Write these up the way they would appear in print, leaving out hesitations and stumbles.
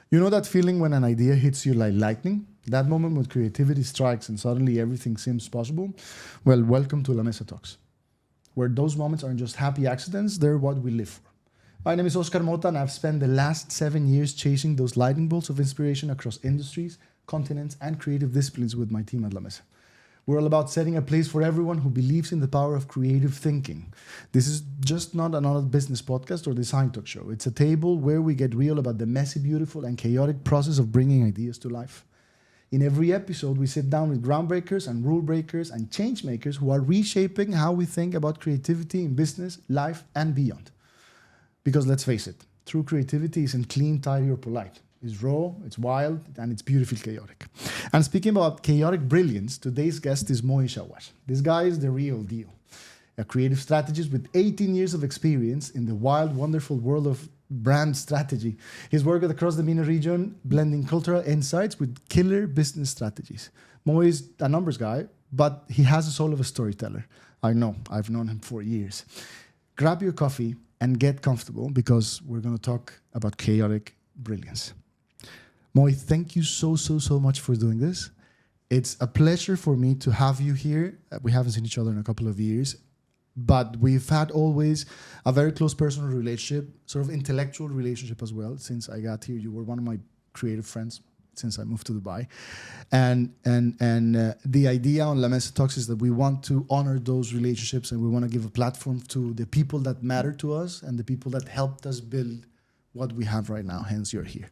You know that feeling when an idea hits you like lightning? That moment when creativity strikes and suddenly everything seems possible? Well, welcome to Mesa Talks, where those moments aren't just happy accidents, they're what we live for. My name is Oscar Mota, and I've spent the last 7 years chasing those lightning bolts of inspiration across industries, continents, and creative disciplines with my team at La Mesa. We're all about setting a place for everyone who believes in the power of creative thinking. This is just not another business podcast or design talk show. It's a table where we get real about the messy, beautiful, and chaotic process of bringing ideas to life. In every episode, we sit down with groundbreakers and rule breakers and change makers who are reshaping how we think about creativity in business, life, and beyond. Because let's face it, true creativity isn't clean, tidy, or polite. It's raw, it's wild, and it's beautifully chaotic. And speaking about chaotic brilliance, today's guest is Moey Shawash. This guy is the real deal. A creative strategist with 18 years of experience in the wild, wonderful world of brand strategy. He's worked across the MENA region, blending cultural insights with killer business strategies. Moey is a numbers guy, but he has the soul of a storyteller. I know, I've known him for years. Grab your coffee and get comfortable because we're going to talk about chaotic brilliance. Moey, thank you so much for doing this. It's a pleasure for me to have you here. We haven't seen each other in a couple of years, but we've had always a very close personal relationship, sort of intellectual relationship as well. Since I got here, you were one of my creative friends since I moved to Dubai. And the idea on La Mesa Talks is that we want to honor those relationships and we want to give a platform to the people that matter to us and the people that helped us build what we have right now, hence you're here.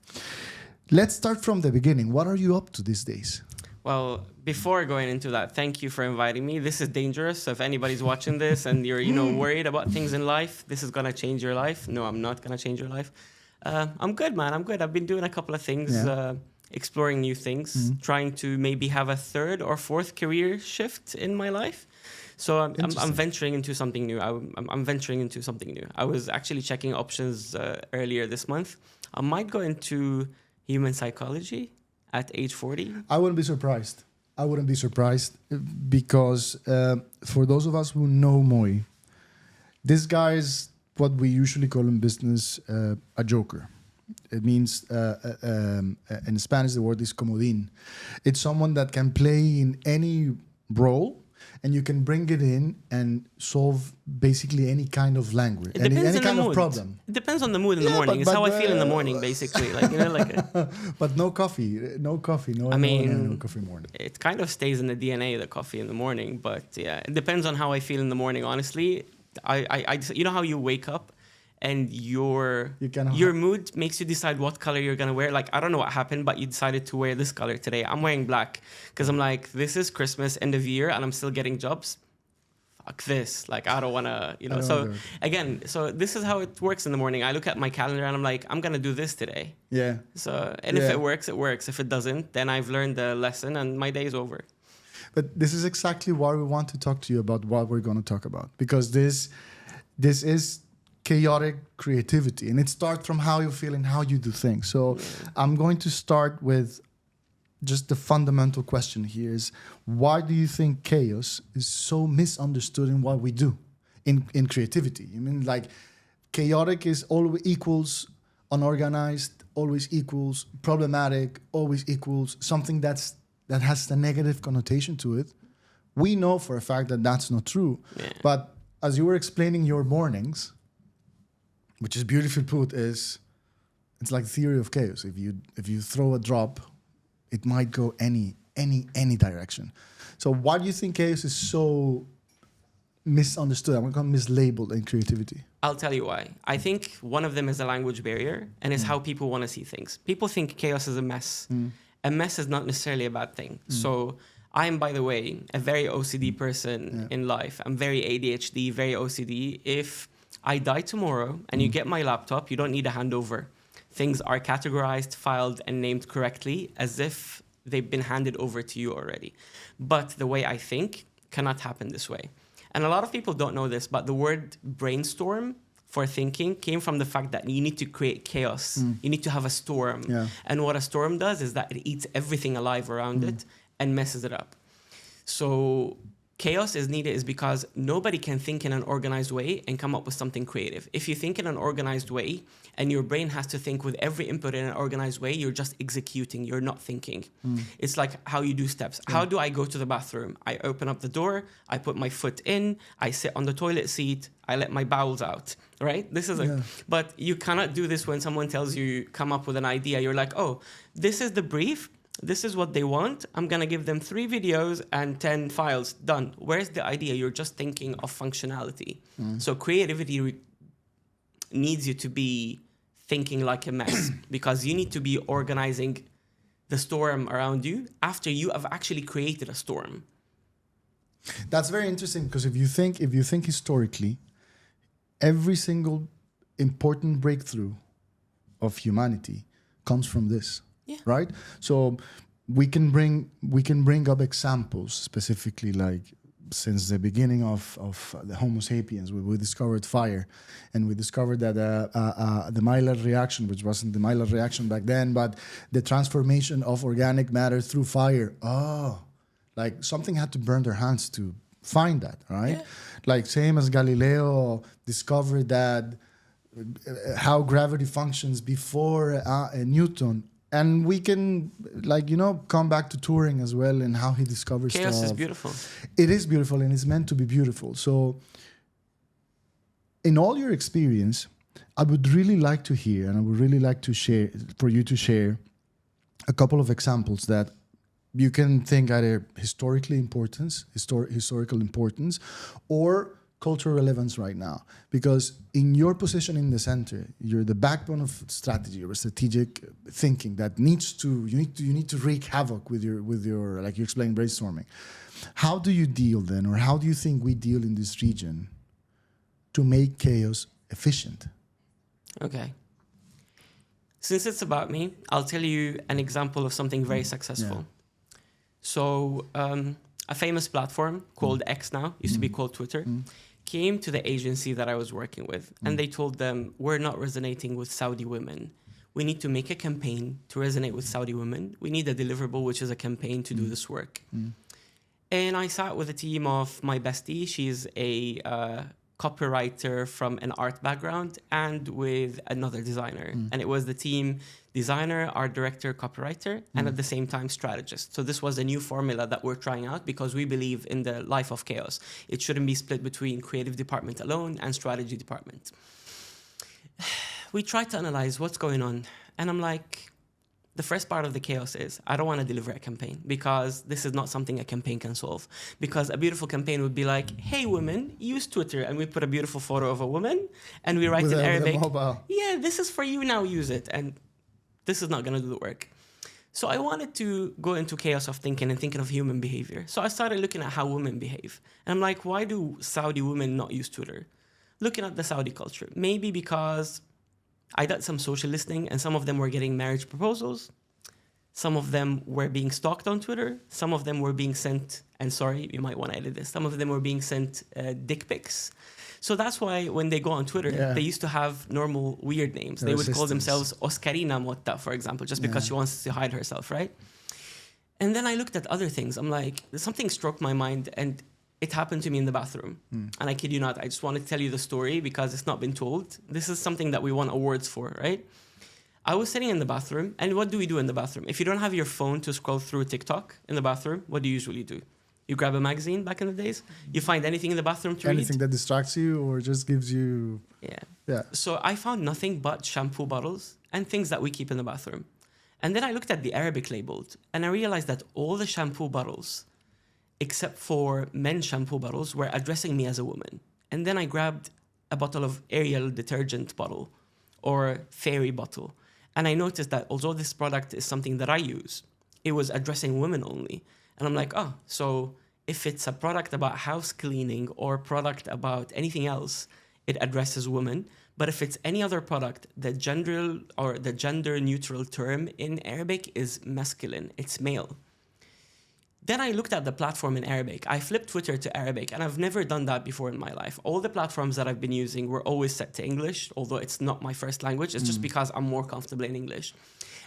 Let's start from the beginning. What are you up to these days? Well, before going into that, thank you for inviting me. This is dangerous. So if anybody's watching this and you're, worried about things in life, this is going to change your life. No, I'm not going to change your life. I'm good, man. I'm good. I've been doing a couple of things, exploring new things, trying to maybe have a third or fourth career shift in my life. So I'm venturing into something new. I'm venturing into something new. I was actually checking options earlier this month. I might go into human psychology at age 40. I wouldn't be surprised. Because for those of us who know Moey, this guy is what we usually call in business a joker. It means, in Spanish, the word is comodín. It's someone that can play in any role, and you can bring it in and solve basically any kind of language, any kind of problem. It depends on the mood in the morning. It's how I feel in the morning, basically. But no coffee. No coffee morning. It kind of stays in the DNA, the coffee in the morning. But yeah, it depends on how I feel in the morning. Honestly, I you know how you wake up and your mood makes you decide what color you're going to wear. Like, I don't know what happened, but you decided to wear this color today. I'm wearing black because I'm like, this is Christmas, end of year, and I'm still getting jobs. Fuck this. Like, I don't want to, So again, so this is how it works in the morning. I look at my calendar and I'm like, I'm going to do this today. Yeah. So, and if it works, it works. If it doesn't, then I've learned the lesson and my day is over. But this is exactly why we want to talk to you about what we're going to talk about. Because this is chaotic creativity, and it starts from how you feel and how you do things. So I'm going to start with just the fundamental question here is, why do you think chaos is so misunderstood in what we do in creativity? I mean, like, chaotic is always equals unorganized, always equals problematic, always equals something that has a negative connotation to it. We know for a fact that that's not true. Yeah. But as you were explaining your mornings, which is beautifully put, it's like theory of chaos. If you throw a drop, it might go any direction. So why do you think chaos is so misunderstood? I'm going to call it mislabeled in creativity. I'll tell you why. I think one of them is a language barrier, and it's how people want to see things. People think chaos is a mess. A mess is not necessarily a bad thing. So I am, by the way, a very OCD person in life. I'm very ADHD, very OCD. If I die tomorrow and you get my laptop, you don't need a handover. Things are categorized, filed, and named correctly as if they've been handed over to you already. But the way I think cannot happen this way. And a lot of people don't know this, but the word brainstorm for thinking came from the fact that you need to create chaos. You need to have a storm. Yeah. And what a storm does is that it eats everything alive around it and messes it up. So chaos is needed is because nobody can think in an organized way and come up with something creative. If you think in an organized way and your brain has to think with every input in an organized way, you're just executing, you're not thinking. It's like how you do steps. How do I go to the bathroom? I open up the door, I put my foot in, I sit on the toilet seat, I let my bowels out, right? This is but you cannot do this when someone tells you come up with an idea. You're like, oh, this is the brief. This is what they want. I'm going to give them 3 videos and 10 files. Done. Where's the idea? You're just thinking of functionality. So creativity needs you to be thinking like a mess because you need to be organizing the storm around you after you have actually created a storm. That's very interesting because if you think historically, every single important breakthrough of humanity comes from this. Yeah. Right. So we can bring up examples specifically like since the beginning of the Homo sapiens, we discovered fire, and we discovered that the Maillard reaction, which wasn't the Maillard reaction back then, but the transformation of organic matter through fire. Oh, like something had to burn their hands to find that, right? Yeah. Like same as Galileo discovered that how gravity functions before Newton. And we can, come back to Turing as well and how he discovers stuff. Chaos is beautiful. It is beautiful, and it's meant to be beautiful. So in all your experience, I would really like to hear, and I would really like to share, for you to share a couple of examples that you can think either historical importance, or cultural relevance right now, because in your position in the center, you're the backbone of strategy or strategic thinking that you need to wreak havoc with your like you explained, brainstorming. How do you deal then, or how do you think we deal in this region to make chaos efficient? Okay. Since it's about me, I'll tell you an example of something very successful. Yeah. So a famous platform called X now, used to be called Twitter, came to the agency that I was working with, and they told them, we're not resonating with Saudi women. We need to make a campaign to resonate with Saudi women. We need a deliverable, which is a campaign to do this work. And I sat with a team of my bestie. She's a copywriter from an art background, and with another designer. And it was the team designer, art director, copywriter, and at the same time strategist. So this was a new formula that we're trying out because we believe in the life of chaos. It shouldn't be split between creative department alone and strategy department. We tried to analyze what's going on, and I'm like, the first part of the chaos is I don't want to deliver a campaign because this is not something a campaign can solve. Because a beautiful campaign would be like, hey, women, use Twitter. And we put a beautiful photo of a woman and we write in Arabic, yeah, this is for you, now use it. And this is not going to do the work. So I wanted to go into chaos of thinking and thinking of human behavior. So I started looking at how women behave. And I'm like, why do Saudi women not use Twitter? Looking at the Saudi culture. Maybe because I did some social listening, and some of them were getting marriage proposals. Some of them were being stalked on Twitter. Some of them were being sent, and sorry, you might want to edit this. Some of them were being sent dick pics. So that's why when they go on Twitter, they used to have normal weird names. They would call themselves Oscarina Motta, for example, just because she wants to hide herself, right? And then I looked at other things. I'm like, something struck my mind, and it happened to me in the bathroom. And I kid you not, I just want to tell you the story because it's not been told. This is something that we won awards for, right? I was sitting in the bathroom, and what do we do in the bathroom? If you don't have your phone to scroll through TikTok in the bathroom, what do you usually do? You grab a magazine back in the days? You find anything in the bathroom to read? Anything that distracts you or just gives you... Yeah. So I found nothing but shampoo bottles and things that we keep in the bathroom. And then I looked at the Arabic labeled, and I realized that all the shampoo bottles, except for men's shampoo bottles, were addressing me as a woman. And then I grabbed a bottle of Ariel detergent bottle or fairy bottle. And I noticed that although this product is something that I use, it was addressing women only. And I'm like, oh, so if it's a product about house cleaning or product about anything else, it addresses women. But if it's any other product, the gender neutral term in Arabic is masculine. It's male. Then I looked at the platform in Arabic. I flipped Twitter to Arabic, and I've never done that before in my life. All the platforms that I've been using were always set to English, although it's not my first language. It's just because I'm more comfortable in English.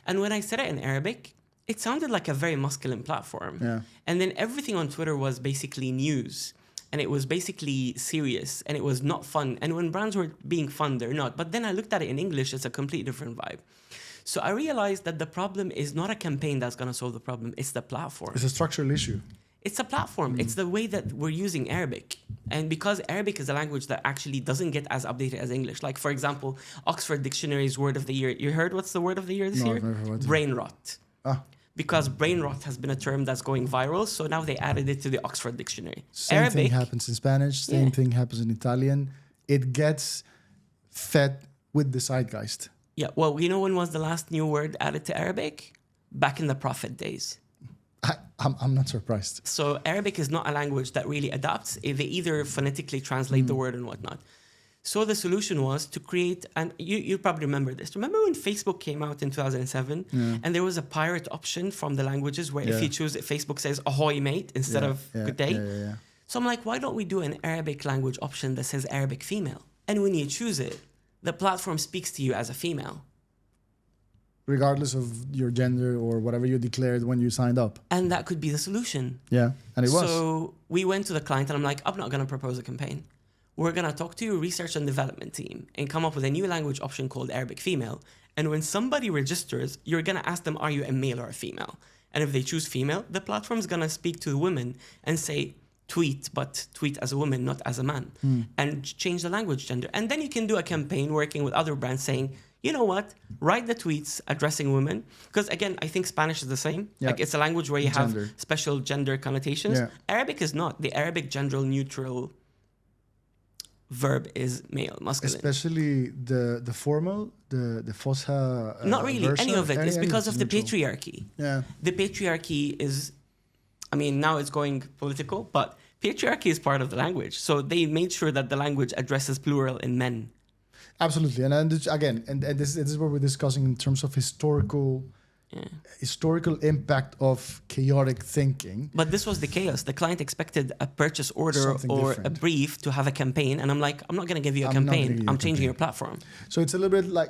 And when I said it in Arabic, it sounded like a very masculine platform. Yeah. And then everything on Twitter was basically news. And it was basically serious. And it was not fun. And when brands were being fun, they're not. But then I looked at it in English, it's a completely different vibe. So I realized that the problem is not a campaign that's going to solve the problem. It's the platform. It's a structural issue. It's a platform. It's the way that we're using Arabic. And because Arabic is a language that actually doesn't get as updated as English. Like, for example, Oxford Dictionary's word of the year. You heard what's the word of the year this year? I've never heard it. Brain rot. Ah. Because brain rot has been a term that's going viral. So now they added it to the Oxford Dictionary. Same Arabic, thing happens in Spanish. Same thing happens in Italian. It gets fed with the zeitgeist. Yeah, well, you know when was the last new word added to Arabic? Back in the Prophet days. I'm not surprised. So Arabic is not a language that really adapts. They either phonetically translate the word and whatnot. So the solution was to create, and you probably remember this. Remember when Facebook came out in 2007 and there was a pirate option from the languages where if you choose it, Facebook says ahoy mate instead of good day. Yeah. So I'm like, why don't we do an Arabic language option that says Arabic female? And when you choose it, the platform speaks to you as a female. Regardless of your gender or whatever you declared when you signed up. And that could be the solution. Yeah, and it was. So we went to the client and I'm like, I'm not going to propose a campaign. We're going to talk to your research and development team and come up with a new language option called Arabic female. And when somebody registers, you're going to ask them, are you a male or a female? And if they choose female, the platform's going to speak to the women and say, tweet, but tweet as a woman, not as a man. And change the language gender. And then you can do a campaign working with other brands saying, you know what, write the tweets addressing women. Because again, I think Spanish is the same. Yeah. Like it's a language where you Gender. have special gender connotations. Yeah. Arabic is not. The Arabic gender neutral verb is male, masculine. Especially the formal, the Fosha. Not really, versa, any of it. It's because of the neutral. patriarchy. Yeah. The patriarchy is, I mean, now it's going political, but patriarchy is part of the language. So they made sure that the language addresses plural in men. Absolutely, and again, and this is what we're discussing in terms of historical impact of chaotic thinking. But this was the chaos. The client expected a purchase order Something or different. a brief to have a campaign, and I'm like, I'm not going to give you a I'm not gonna campaign. give you a I'm changing campaign. your platform. So it's a little bit like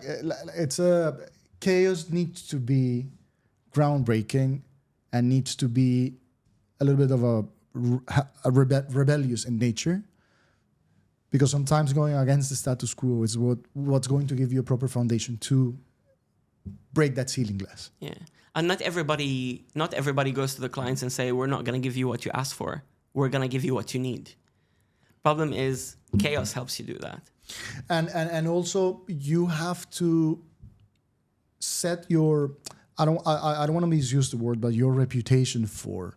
it's a chaos needs to be groundbreaking and needs to be a little bit of a rebellious in nature. Because sometimes going against the status quo is what's going to give you a proper foundation to break that ceiling glass. Yeah. And not everybody goes to the clients and say, we're not going to give you what you asked for. We're going to give you what you need. Problem is, chaos helps you do that. And also you have to set your, I don't want to misuse the word, but your reputation for.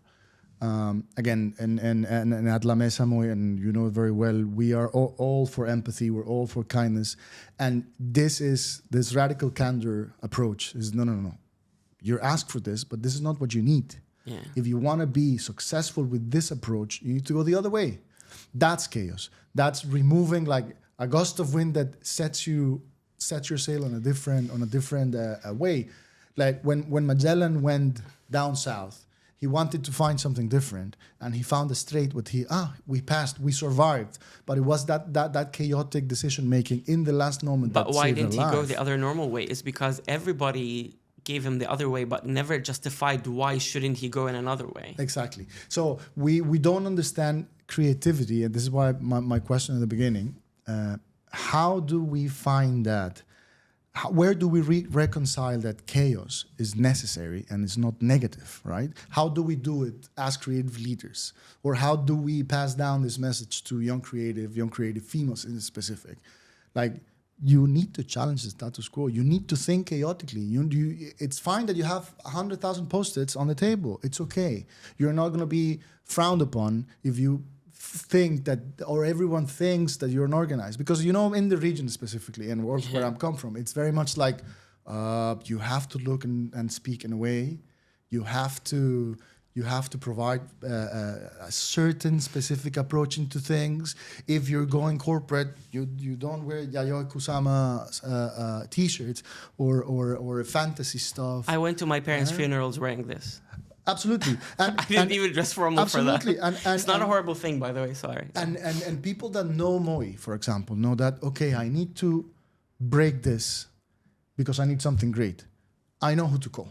Again, and at La Mesa, Moey, and you know it very well, we are all for empathy, we're all for kindness. And this radical candor approach is no. You're asked for this, but this is not what you need. Yeah. If you want to be successful with this approach, you need to go the other way. That's chaos. That's removing like a gust of wind that sets your sail on a different way. Like when Magellan went down south, he wanted to find something different, and he found a strait. We passed, we survived, but it was that chaotic decision making in the last moment. But that why saved didn't he their go life. the other normal way? It's because everybody gave him the other way, but never justified why shouldn't he go in another way. Exactly. So we don't understand creativity, and this is why my question at the beginning: how do we find that? Where do we reconcile that chaos is necessary and it's not negative, right? How do we do it as creative leaders? Or how do we pass down this message to young creative females in specific? Like, you need to challenge the status quo. You need to think chaotically. It's fine that you have 100,000 Post-its on the table. It's okay. You're not going to be frowned upon if you think that, or everyone thinks that you're unorganized, because in the region specifically and where I'm come from, it's very much like you have to look and speak in a way. You have to provide a certain specific approach into things. If you're going corporate, you don't wear Yayoi Kusama t-shirts or fantasy stuff. I went to my parents' funerals wearing this. Absolutely. And, I didn't even dress formal for that. Absolutely. And it's not a horrible thing, by the way, sorry. And people that know Moey, for example, know that, okay, I need to break this because I need something great. I know who to call.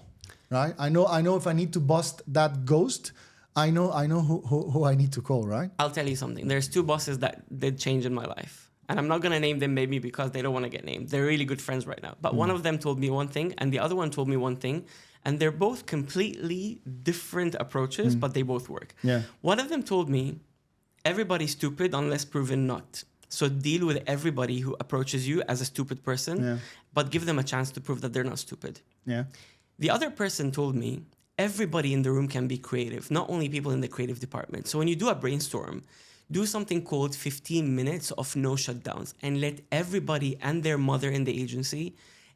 right? I know if I need to bust that ghost, I know who I need to call, right? I'll tell you something. There's two bosses that did change in my life. And I'm not going to name them maybe because they don't want to get named. They're really good friends right now. But one of them told me one thing and the other one told me one thing. And they're both completely different approaches, but they both work. Yeah. One of them told me, everybody's stupid unless proven not. So deal with everybody who approaches you as a stupid person, but give them a chance to prove that they're not stupid. Yeah. The other person told me, everybody in the room can be creative, not only people in the creative department. So when you do a brainstorm, do something called 15 minutes of no shutdowns and let everybody and their mother in the agency,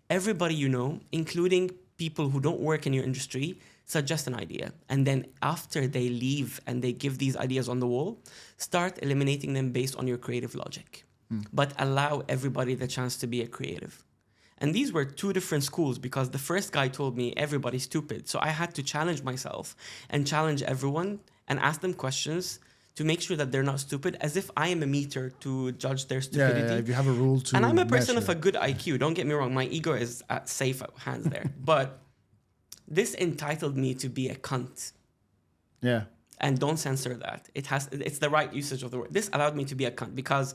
everybody you know, including people who don't work in your industry, suggest an idea. And then after they leave and they give these ideas on the wall, start eliminating them based on your creative logic. But allow everybody the chance to be a creative. And these were two different schools because the first guy told me everybody's stupid. So I had to challenge myself and challenge everyone and ask them questions to make sure that they're not stupid, as if I am a meter to judge their stupidity. Yeah, if you have a rule to And I'm a person measure. of a good IQ. Don't get me wrong. My ego is at safe hands there. But this entitled me to be a cunt. Yeah. And don't censor that. It's the right usage of the word. This allowed me to be a cunt because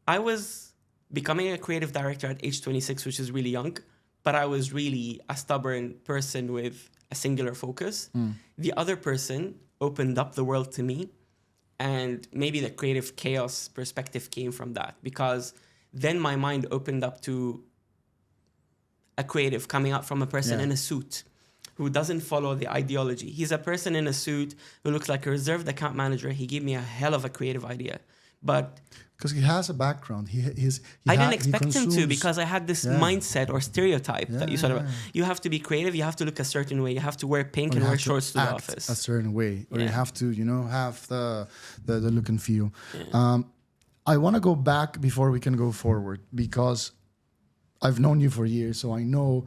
I was becoming a creative director at age 26, which is really young, but I was really a stubborn person with a singular focus. The other person opened up the world to me, and maybe the creative chaos perspective came from that, because then my mind opened up to a creative coming out from a person in a suit who doesn't follow the ideology. He's a person in a suit who looks like a reserved account manager. He gave me a hell of a creative idea. But because he has a background. I didn't expect him to, because I had this mindset or stereotype that you sort of, you have to be creative, you have to look a certain way, you have to wear pink and wear shorts to the office. A certain way, or you have to, have the look and feel. I want to go back before we can go forward, because I've known you for years, so I know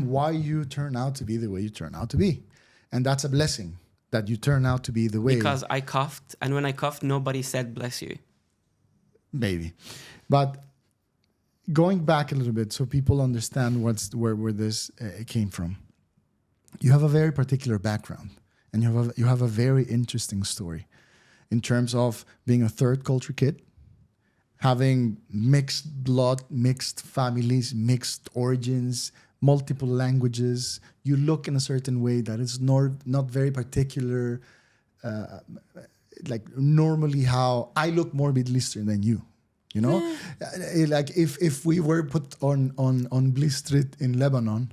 why you turn out to be the way you turn out to be. And that's a blessing, that you turn out to be the way. Because I coughed, and when I coughed, nobody said bless you. Maybe. But going back a little bit so people understand where this came from. You have a very particular background, and you have a very interesting story in terms of being a third culture kid, having mixed blood, mixed families, mixed origins, multiple languages. You look in a certain way that is not very particular, like normally how I look more Middle Eastern than you. Like if we were put on Bliss Street in Lebanon,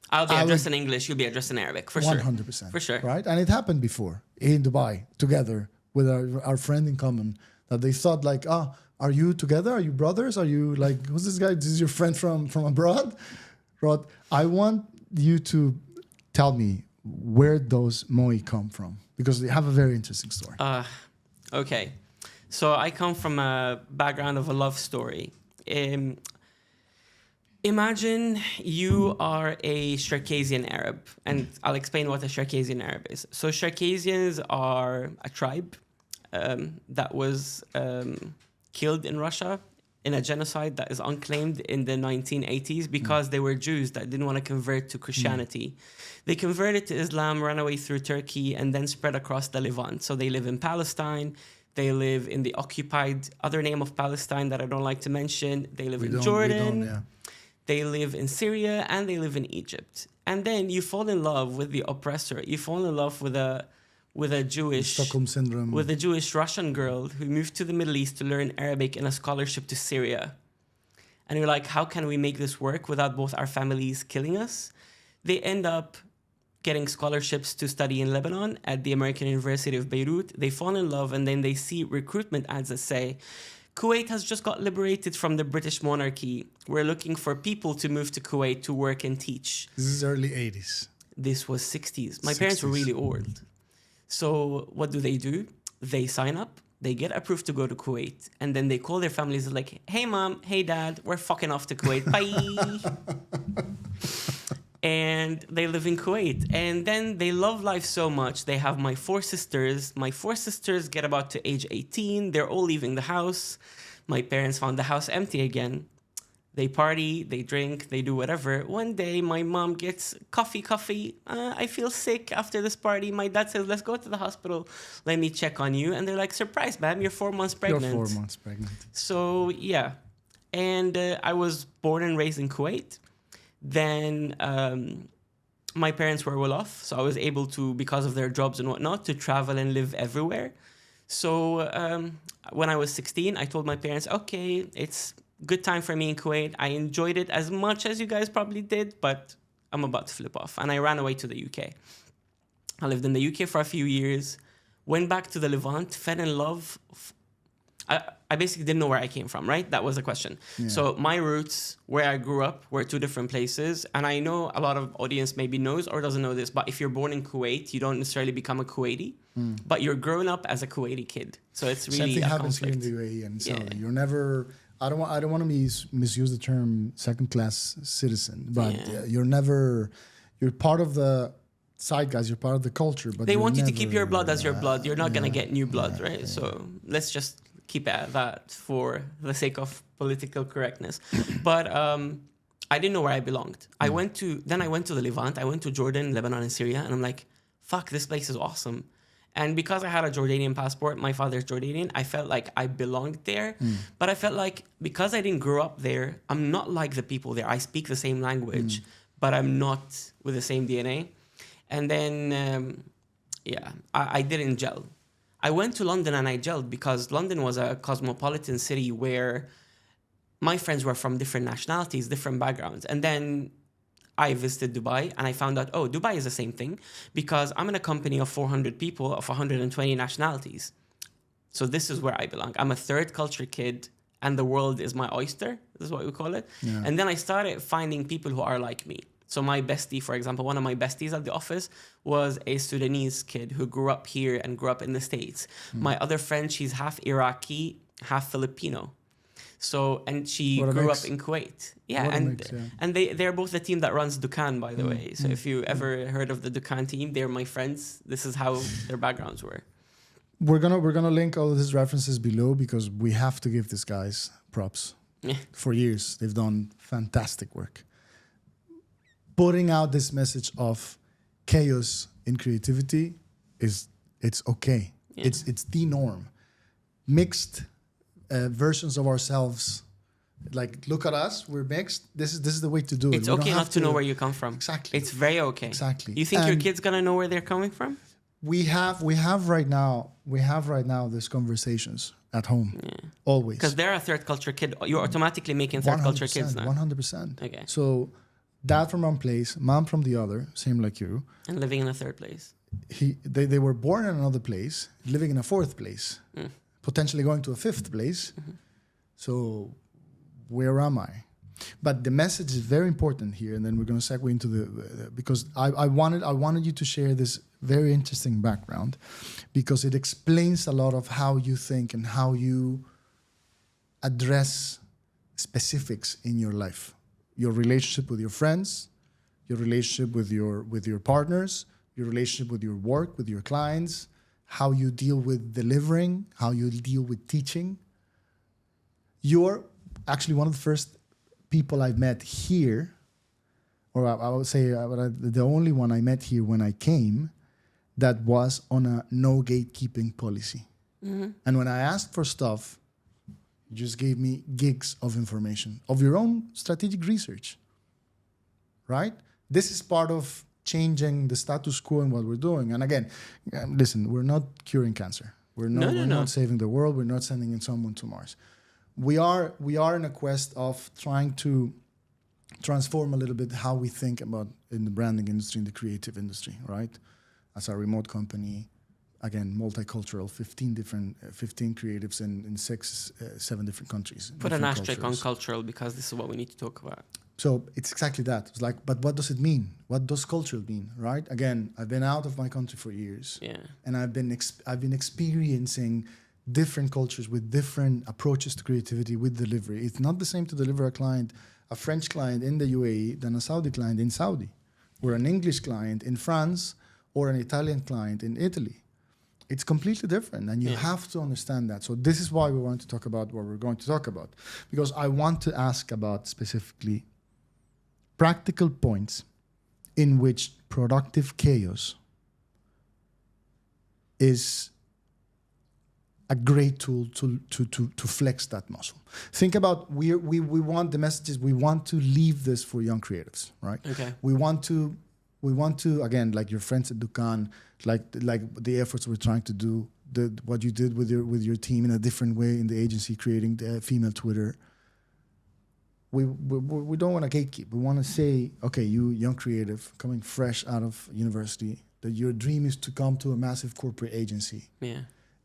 I'll be addressed in English, you'll be addressed in Arabic, for sure. 100%. For sure. Right? And it happened before in Dubai, together with our friend in common, that they thought like, are you together? Are you brothers? Are you like, who's this guy? This is your friend from abroad? Rod, I want you to tell me where those Moey come from, because they have a very interesting story. Okay. So I come from a background of a love story. Imagine you are a Circassian Arab, and I'll explain what a Circassian Arab is. So Circassians are a tribe that was killed in Russia in a genocide that is unclaimed in the 1980s because they were Jews that didn't want to convert to Christianity. They converted to Islam, ran away through Turkey, and then spread across the Levant. So they live in Palestine. They live in the occupied other name of Palestine that I don't like to mention. They live in Jordan. They live in Syria, and they live in Egypt. And then you fall in love with the oppressor. You fall in love with a Jewish Stockholm syndrome, with a Jewish Russian girl who moved to the Middle East to learn Arabic in a scholarship to Syria. And you're like, how can we make this work without both our families killing us? They end up getting scholarships to study in Lebanon at the American University of Beirut. They fall in love, and then they see recruitment ads that say, Kuwait has just got liberated from the British monarchy. We're looking for people to move to Kuwait to work and teach. This is early 80s. This was 60s. My parents were really old. So what do? They sign up. They get approved to go to Kuwait. And then they call their families like, hey, mom, hey, dad, we're fucking off to Kuwait. Bye. And they live in Kuwait. And then they love life so much. They have my four sisters. My four sisters get about to age 18. They're all leaving the house. My parents found the house empty again. They party, they drink, they do whatever. One day, my mom gets coffee. I feel sick after this party. My dad says, let's go to the hospital. Let me check on you. And they're like, surprise, ma'am, you're 4 months pregnant. You're 4 months pregnant. So, yeah. And I was born and raised in Kuwait. Then my parents were well off. So I was able to, because of their jobs and whatnot, to travel and live everywhere. So when I was 16, I told my parents, okay, it's good time for me in Kuwait. I enjoyed it as much as you guys probably did, but I'm about to flip off. And I ran away to the UK. I lived in the UK for a few years, went back to the Levant, fell in love. I basically didn't know where I came from, right? That was the question. Yeah. So my roots, where I grew up, were 2 different places. And I know a lot of audience maybe knows or doesn't know this, but if you're born in Kuwait, you don't necessarily become a Kuwaiti, but you're grown up as a Kuwaiti kid. So it's really Same thing happens conflict. here in the UAE and Saudi. Yeah. You're never... I don't want to misuse the term second-class citizen, but you're part of the zeitgeist, you're part of the culture. But they want you to keep your blood as your blood. You're not going to get new blood, right? Yeah. So let's just keep it at that for the sake of political correctness. But I didn't know where I belonged. I went to the Levant. I went to Jordan, Lebanon, and Syria, and I'm like, fuck, this place is awesome. And because I had a Jordanian passport, my father's Jordanian, I felt like I belonged there. But I felt like because I didn't grow up there, I'm not like the people there. I speak the same language, but I'm not with the same DNA. And then, I didn't gel. I went to London and I gelled because London was a cosmopolitan city where my friends were from different nationalities, different backgrounds. And then I visited Dubai and I found out, Dubai is the same thing because I'm in a company of 400 people of 120 nationalities. So this is where I belong. I'm a third culture kid and the world is my oyster. This is what we call it. Yeah. And then I started finding people who are like me. So my bestie, for example, one of my besties at the office was a Sudanese kid who grew up here and grew up in the States. My other friend, she's half Iraqi, half Filipino. So, and she grew up in Kuwait. Yeah, and they're both the team that runs Dukan, by the way. So if you ever heard of the Dukan team, they're my friends. This is how their backgrounds were. We're gonna link all of these references below because we have to give these guys props. Yeah. For years, they've done fantastic work. Putting out this message of chaos in creativity it's okay. Yeah. It's the norm. Mixed versions of ourselves, like look at us, we're mixed. This is the way to do it. It's okay not to know where you come from. Exactly. It's very okay. Exactly. You think your kid's gonna know where they're coming from? We have right now these conversations at home. Yeah. Always. Because they're a third culture kid. You're automatically making third culture kids now. 100%. Okay. So dad from one place, mom from the other, same like you. And living in a third place. They were born in another place, living in a fourth place. Potentially going to a fifth place. So where am I? But the message is very important here, and then we're going to segue into because I wanted you to share this very interesting background because it explains a lot of how you think and how you address specifics in your life, your relationship with your friends, your relationship with your partners, your relationship with your work, with your clients, how you deal with delivering, how you deal with teaching. You're actually one of the first people I've met here, or I would say the only one I met here when I came that was on a no gatekeeping policy. And when I asked for stuff, you just gave me gigs of information, of your own strategic research, right? This is part of changing the status quo and what we're doing. And again, listen, we're not curing cancer. We're not saving the world. We're not sending in someone to Mars. We are in a quest of trying to transform a little bit how we think about in the branding industry, in the creative industry, right? As a remote company, again, multicultural, 15 creatives in 7 different countries. Put an asterisk on cultural because this is what we need to talk about. So it's exactly that. It's like, but what does it mean? What does cultural mean, right? Again, I've been out of my country for years, and I've been experiencing different cultures with different approaches to creativity with delivery. It's not the same to deliver a French client in the UAE than a Saudi client in Saudi, or an English client in France, or an Italian client in Italy. It's completely different, and you have to understand that. So this is why we want to talk about what we're going to talk about, because I want to ask about specifically practical points in which productive chaos is a great tool to flex that muscle. Think about we want the messages. We want to leave this for young creatives, right? Okay. We want to again, like your friends at Dukan, like the efforts we're trying to do, what you did with your team in a different way in the agency, creating the female Twitter. We don't want to gatekeep. We want to say, okay, you young creative coming fresh out of university, that your dream is to come to a massive corporate agency. Yeah.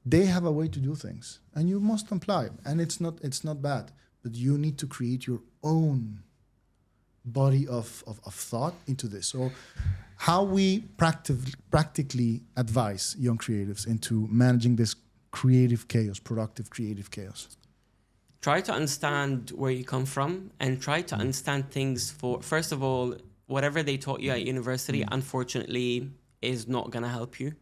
They have a way to do things, and you must comply. And it's not bad, but you need to create your own body of thought into this. So how we practically advise young creatives into managing this creative chaos, productive creative chaos? Try to understand where you come from, and try to understand things first of all, whatever they taught you at university, unfortunately, is not going to help you.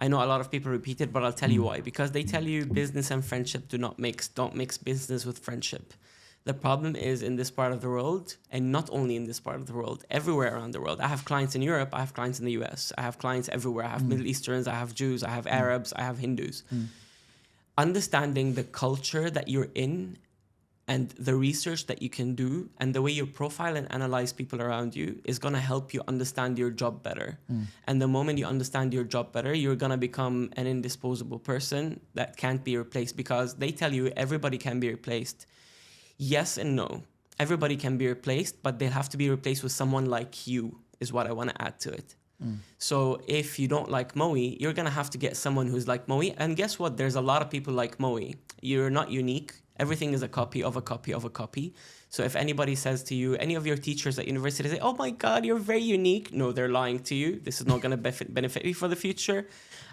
I know a lot of people repeat it, but I'll tell you why. Because they tell you business and friendship don't mix business with friendship. The problem is in this part of the world, and not only in this part of the world, everywhere around the world. I have clients in Europe, I have clients in the US, I have clients everywhere. I have Middle Easterns, I have Jews, I have Arabs, I have Hindus. Understanding the culture that you're in and the research that you can do and the way you profile and analyze people around you is going to help you understand your job better. And the moment you understand your job better, you're going to become an indisposable person that can't be replaced, because they tell you everybody can be replaced. Yes and no. Everybody can be replaced, but they'll have to be replaced with someone like you, is what I want to add to it. So if you don't like Moey, you're going to have to get someone who's like Moey. And guess what? There's a lot of people like Moey. You're not unique. Everything is a copy of a copy of a copy. So if anybody says to you, any of your teachers at university say, oh my God, you're very unique. No, they're lying to you. This is not going to benefit you for the future.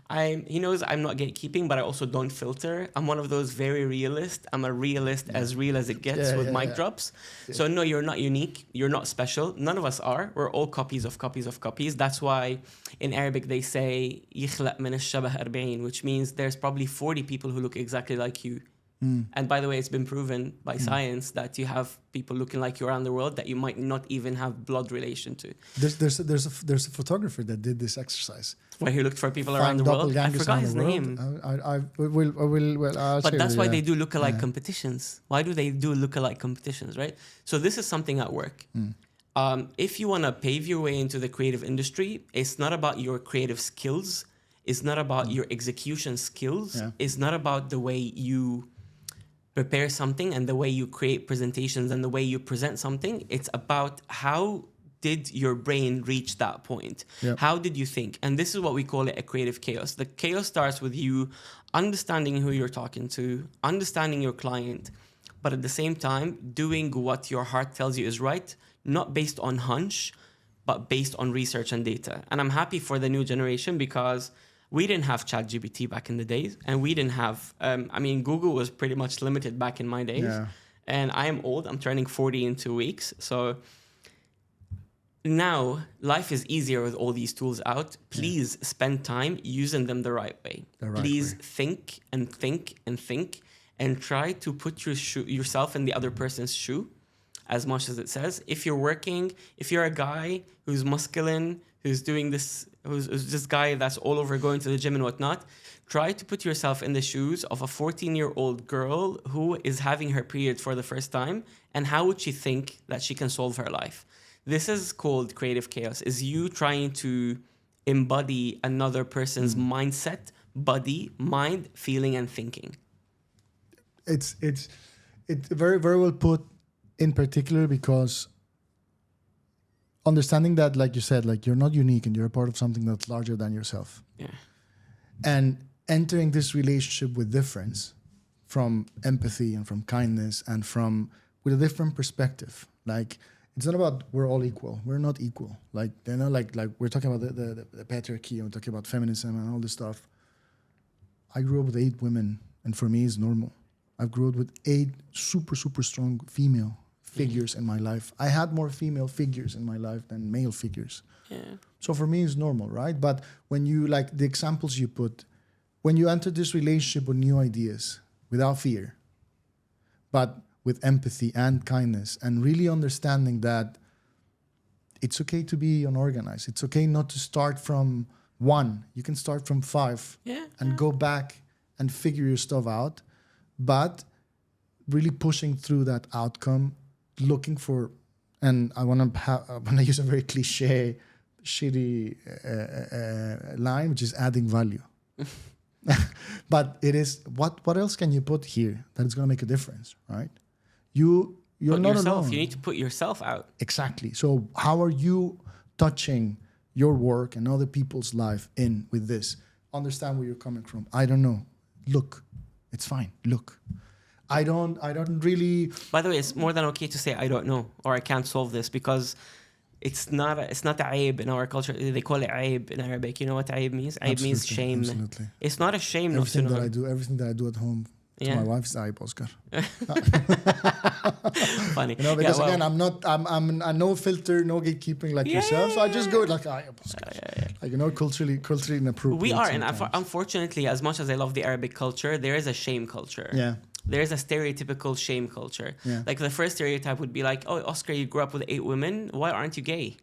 He knows I'm not gatekeeping, but I also don't filter. I'm one of those very realist. I'm a realist, as real as it gets with mic drops. Yeah. So no, you're not unique. You're not special. None of us are. We're all copies of copies of copies. That's why in Arabic they say يخلق من الشبه 40, which means there's probably 40 people who look exactly like you. And by the way, it's been proven by science that you have people looking like you around the world that you might not even have blood relation to. There's a photographer that did this exercise where he looked for people around the world. I forgot his name. But that's why they do lookalike competitions. Why do they do lookalike competitions, right? So this is something at work. If you want to pave your way into the creative industry, it's not about your creative skills. It's not about your execution skills. It's not about the way you prepare something and the way you create presentations and the way you present something. It's about how did your brain reach that point? How did you think? And this is what we call it a creative chaos. The chaos starts with you understanding who you're talking to, understanding your client, but at the same time, doing what your heart tells you is right, not based on hunch, but based on research and data. And I'm happy for the new generation because we didn't have ChatGPT back in the days, and we didn't have, Google was pretty much limited back in my days. And I am old, I'm turning 40 in 2 weeks. So now life is easier with all these tools out. Please spend time using them the right way. Please think and think and think and try to put yourself in the other person's shoe as much as it says. If you're a guy who's masculine, who's doing this, who's this guy that's all over going to the gym and whatnot, try to put yourself in the shoes of a 14-year-old girl who is having her period for the first time, and how would she think that she can solve her life? This is called creative chaos, is you trying to embody another person's mindset, body, mind, feeling, and thinking. It's very, very well put, in particular because understanding that, like you said, like you're not unique and you're a part of something that's larger than yourself. And entering this relationship with difference from empathy and from kindness and with a different perspective. Like, it's not about we're all equal. We're not equal. Like, like we're talking about the patriarchy and we're talking about feminism and all this stuff. I grew up with 8 women, and for me it's normal. I've grown up with 8 super, super strong female figures in my life. I had more female figures in my life than male figures. So for me it's normal, right? But when you, like the examples you put, when you enter this relationship with new ideas without fear, but with empathy and kindness, and really understanding that it's okay to be unorganized. It's okay not to start from 1. You can start from 5 and go back and figure your stuff out, but really pushing through that outcome, looking for, and I want to use a very cliche, shitty line, which is adding value. But it is, what else can you put here that is going to make a difference, right? You're not yourself. alone. You need to put yourself out. Exactly. So how are you touching your work and other people's life in with this? Understand where you're coming from. I don't know. Look, it's fine. Look. I don't really. By the way, it's more than okay to say I don't know or I can't solve this, because it's not a aib in our culture. They call it aib in Arabic. You know what aib means? Aib means shame. Absolutely. It's not a shame Everything not to know. everything that I do at home to my wife is aib, Oscar. Funny. Because again, I'm no filter, no gatekeeping like yourself. So I just go like aib, Oscar. Like, culturally inappropriate. We are, and unfortunately, as much as I love the Arabic culture, there is a shame culture. Yeah. There is a stereotypical shame culture. Yeah. Like the first stereotype would be like, oh, Oscar, you grew up with 8 women. Why aren't you gay?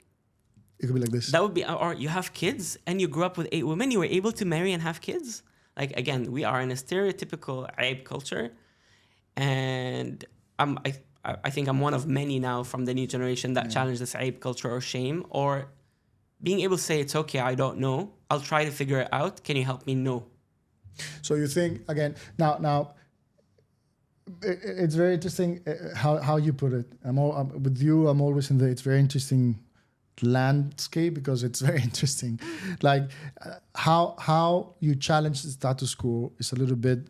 It could be like this. That would be, or you have kids and you grew up with 8 women. You were able to marry and have kids. Like, again, we are in a stereotypical aib culture. And I think I'm one of many now from the new generation that challenge this aib culture or shame, or being able to say, it's okay, I don't know. I'll try to figure it out. Can you help me? No. So you think, again, now, it's very interesting how you put it. With you, I'm always in it's very interesting landscape, because it's very interesting. Like how you challenge the status quo is a little bit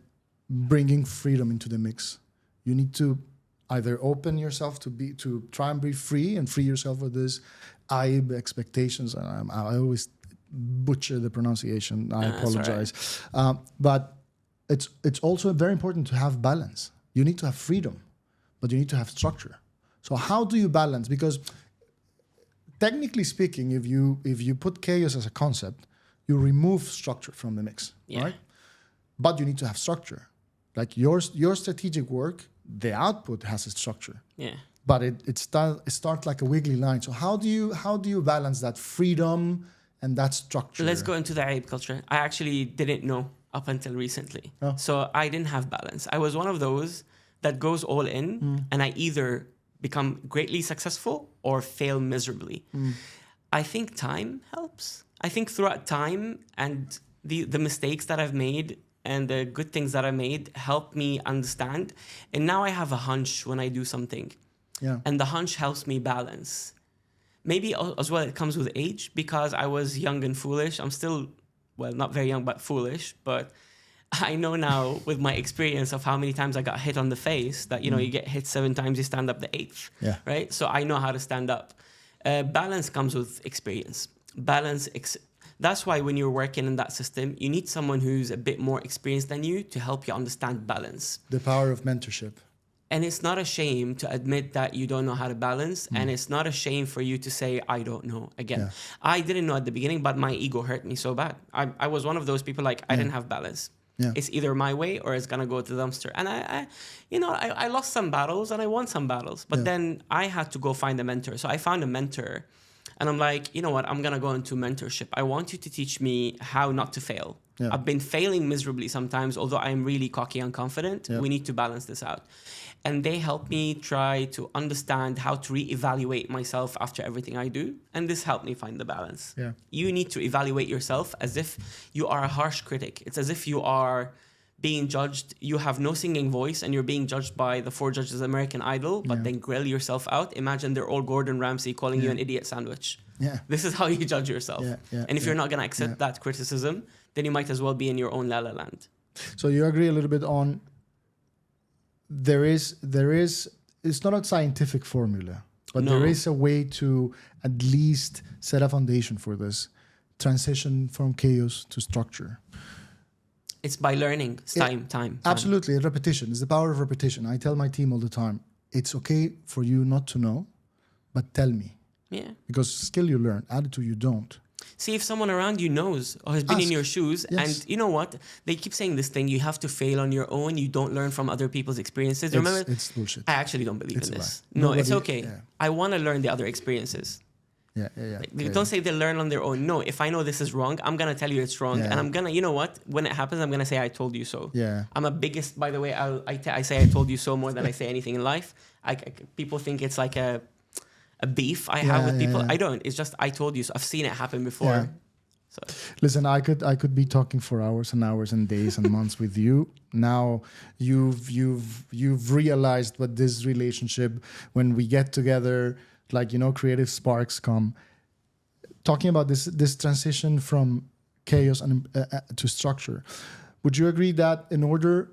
bringing freedom into the mix. You need to either open yourself to try and be free and free yourself of this aib expectations. And I always butcher the pronunciation. I apologize. Right. But it's also very important to have balance. You need to have freedom, but you need to have structure. So how do you balance? Because technically speaking, if you put chaos as a concept, you remove structure from the mix, right? But you need to have structure. Like your strategic work, the output has a structure. Yeah. But it starts like a wiggly line. So how do you balance that freedom and that structure? Let's go into the aib culture. I actually didn't know up until recently. Oh. So I didn't have balance. I was one of those that goes all in and I either become greatly successful or fail miserably. I think time helps. I think throughout time and the mistakes that I've made and the good things that I made help me understand. And now I have a hunch when I do something. Yeah. And the hunch helps me balance. Maybe as well it comes with age, because I was young and foolish. I'm still, well, not very young, but foolish. But I know now with my experience of how many times I got hit on the face that, you get hit 7 times, you stand up the 8th. Yeah. Right? So I know how to stand up. Balance comes with experience. That's why when you're working in that system, you need someone who's a bit more experienced than you to help you understand balance. The power of mentorship. And it's not a shame to admit that you don't know how to balance. And it's not a shame for you to say, I don't know. Again, I didn't know at the beginning, but my ego hurt me so bad. I was one of those people like, I didn't have balance. Yeah. It's either my way or it's going to go to the dumpster. And I lost some battles and I won some battles. But then I had to go find a mentor. So I found a mentor. And I'm like, you know what? I'm going to go into mentorship. I want you to teach me how not to fail. Yeah. I've been failing miserably sometimes, although I'm really cocky and confident. Yeah. We need to balance this out. And they helped me try to understand how to reevaluate myself after everything I do. And this helped me find the balance. Yeah. You need to evaluate yourself as if you are a harsh critic. It's as if you are being judged. You have no singing voice and you're being judged by the 4 judges of American Idol, but then grill yourself out. Imagine they're all Gordon Ramsay calling you an idiot sandwich. Yeah. This is how you judge yourself. Yeah. Yeah. And if you're not going to accept that criticism, then you might as well be in your own la la land. So you agree a little bit on there is it's not a scientific formula, but there is a way to at least set a foundation for this transition from chaos to structure. It's by learning. Time. Absolutely. Repetition. It's the power of repetition. I tell my team all the time, it's okay for you not to know, but tell me. Yeah. Because skill you learn, attitude you don't. See if someone around you knows or has been in your shoes. Yes. And you know what? They keep saying this thing, you have to fail on your own. You don't learn from other people's experiences. Remember? It's bullshit. I actually don't believe It's in a this. lie. No, it's Nobody- okay. yeah. I want to learn the other experiences. Don't say they learn on their own. No, if I know this is wrong, I'm going to tell you it's wrong. Yeah. And I'm going to, you know what? When it happens, I'm going to say, I told you so. Yeah. I'm a biggest, by the way, I say I told you so more than I say anything in life. People think it's like a beef I have with people. Yeah. I don't. It's just I told you so. I've seen it happen before. Yeah. So. Listen, I could be talking for hours and hours and days and months with you. Now you've realized what this relationship, when we get together, like, you know, creative sparks come. Talking about this transition from chaos and to structure, would you agree that in order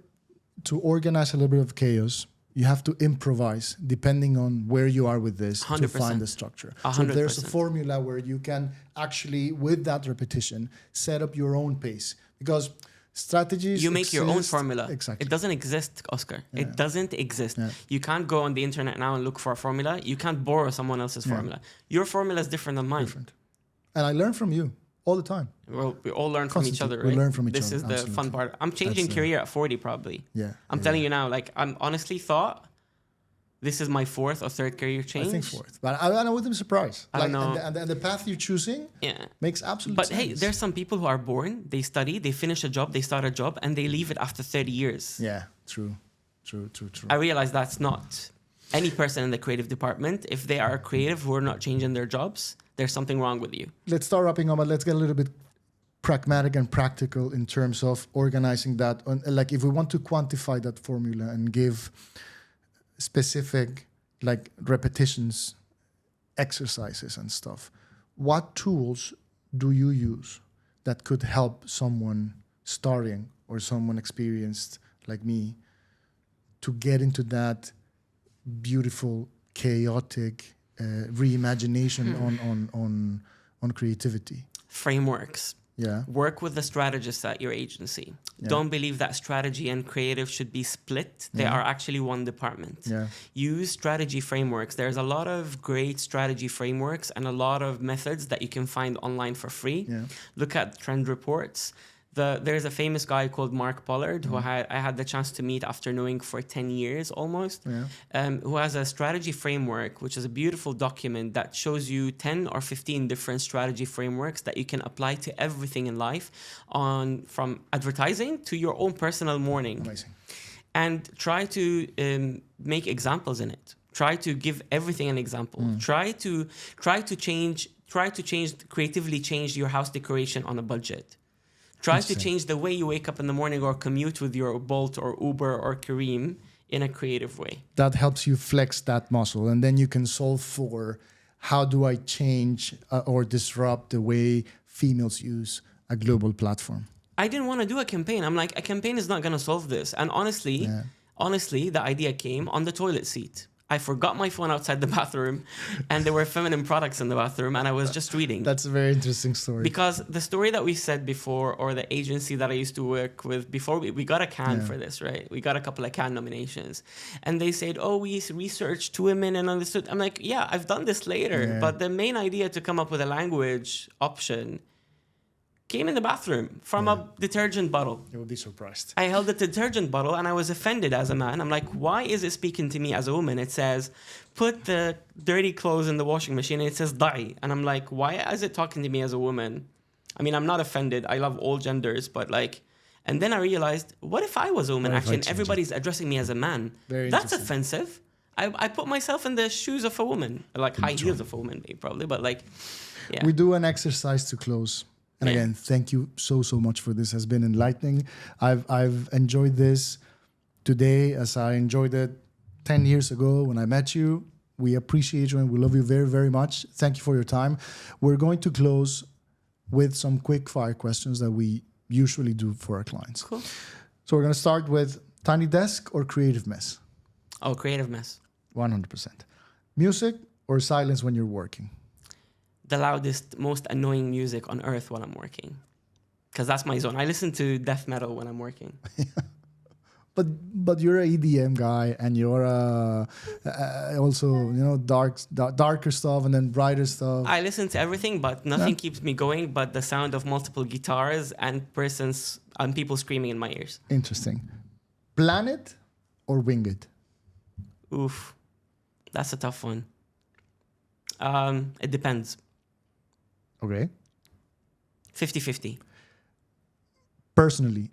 to organize a little bit of chaos, you have to improvise depending on where you are with this 100%. to find the structure? 100%. So there's a formula where you can actually, with that repetition, set up your own pace. Because strategies You make your own exist- formula. Exactly. It doesn't exist, Oscar. Yeah. It doesn't exist. Yeah. You can't go on the internet now and look for a formula. You can't borrow someone else's Yeah. formula. Your formula is different than mine. Different. And I learn from you all the time. Well, we all learn from each Constantly. other, We right? learn from each this other, is the absolutely. fun part. I'm changing That's, career at 40 probably. Yeah. I'm telling you now, like, I'm honestly thought this is my fourth or third career change. I think fourth. But I wouldn't be surprised. I don't know. And the path you're choosing Yeah. makes absolute But sense. hey, there's some people who are born, they study, they finish a job, they start a job, and they leave it after 30 years. Yeah, true. I realize that's not any person in the creative department. If they are creative who are not changing their jobs, there's something wrong with you. Let's start wrapping up, but let's get a little bit pragmatic and practical in terms of organizing that. Like, if we want to quantify that formula and give specific, like, repetitions, exercises and stuff, what tools do you use that could help someone starting or someone experienced like me to get into that beautiful, chaotic reimagination on creativity? Frameworks. Yeah. Work with the strategist at your agency. Yeah. Don't believe that strategy and creative should be split. They are actually one department. Yeah. Use strategy frameworks. There's a lot of great strategy frameworks and a lot of methods that you can find online for free. Yeah. Look at trend reports. There's a famous guy called Mark Pollard who I had the chance to meet after knowing for 10 years almost, who has a strategy framework, which is a beautiful document that shows you 10 or 15 different strategy frameworks that you can apply to everything in life, from advertising to your own personal morning. Amazing. And try to make examples in it. Try to give everything an example. Try to creatively change your house decoration on a budget. Try to change the way you wake up in the morning or commute with your Bolt or Uber or Careem in a creative way. That helps you flex that muscle, and then you can solve for how do I change or disrupt the way females use a global platform. I didn't want to do a campaign. I'm like, a campaign is not going to solve this. And honestly, the idea came on the toilet seat. I forgot my phone outside the bathroom, and there were feminine products in the bathroom, and I was just reading. That's a very interesting story. Because the story that we said before, or the agency that I used to work with before, we got a can for this, right? We got a couple of can nominations. And they said, oh, we researched women and understood. I'm like, yeah, I've done this later. Yeah. But the main idea to come up with a language option came in the bathroom from a detergent bottle. You will be surprised. I held the detergent bottle and I was offended as a man. I'm like, why is it speaking to me as a woman? It says, put the dirty clothes in the washing machine, and it says die. And I'm like, why is it talking to me as a woman? I mean, I'm not offended. I love all genders, but like, and then I realized, what if I was a woman actually, and everybody's addressing me as a man? That's offensive. I put myself in the shoes of a woman, like high heels of a woman, probably, but like, yeah. We do an exercise to close. And again, thank you so much for this. It has been enlightening. I've enjoyed this today as I enjoyed it 10 years ago when I met you. We appreciate you and we love you very, very much. Thank you for your time. We're going to close with some quick fire questions that we usually do for our clients. Cool. So we're going to start with tiny desk or creative mess? Oh, creative mess. 100%. Music or silence when you're working? The loudest, most annoying music on earth while I'm working. Because that's my zone. I listen to death metal when I'm working. but you're a EDM guy, and you're also darker stuff and then brighter stuff. I listen to everything, but nothing keeps me going but the sound of multiple guitars and people screaming in my ears. Interesting. Plan it or wing it? Oof, that's a tough one. It depends. Okay. 50-50. Personally,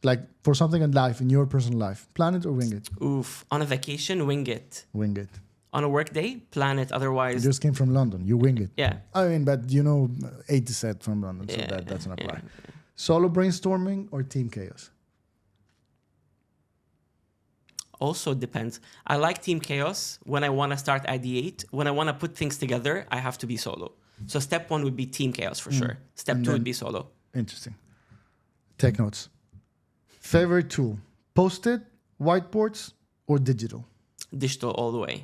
like for something in life, in your personal life, plan it or wing it? Oof, on a vacation, wing it. Wing it. On a work day, plan it. Otherwise, You just came from London. You wing it. yeah. I mean, but 80% from London, so that doesn't apply. Yeah. Solo brainstorming or team chaos? Also depends. I like team chaos when I want to start ideate. When I want to put things together, I have to be solo. So step 1 would be team chaos for sure. Step And 2 then- would be solo. Interesting. Take notes. Favorite tool? Post-it, whiteboards, or digital? Digital all the way.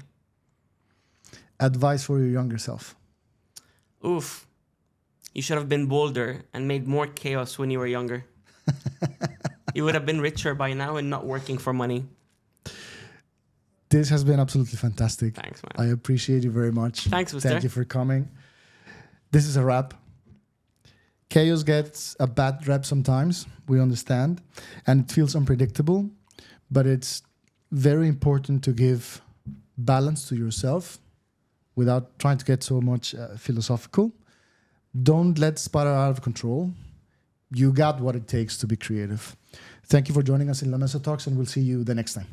Advice for your younger self? Oof. You should have been bolder and made more chaos when you were younger. You would have been richer by now and not working for money. This has been absolutely fantastic. Thanks, man. I appreciate you very much. Thanks, Mister. Thank you for coming. This is a wrap. Chaos gets a bad rep sometimes, we understand, and it feels unpredictable, but it's very important to give balance to yourself without trying to get so much philosophical. Don't let spiral out of control. You got what it takes to be creative. Thank you for joining us in La Mesa Talks, and we'll see you the next time.